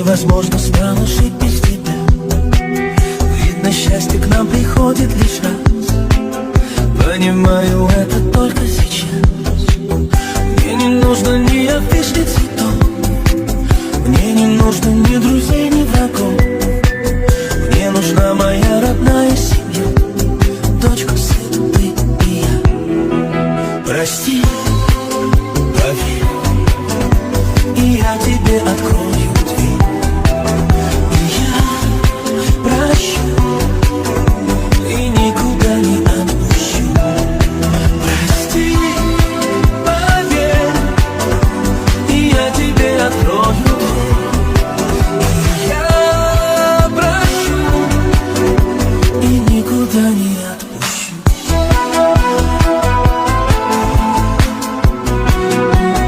невозможно стану жить без тебя. Видно, счастье к нам приходит лишь раз. Понимаю это только сейчас. Мне не нужно ни афиш, ни цветов. Мне не нужно ни друзей, ни врагов. Мне нужна моя родная семья. Дочка, сын, ты и я. Прости, поверь, и я тебе открою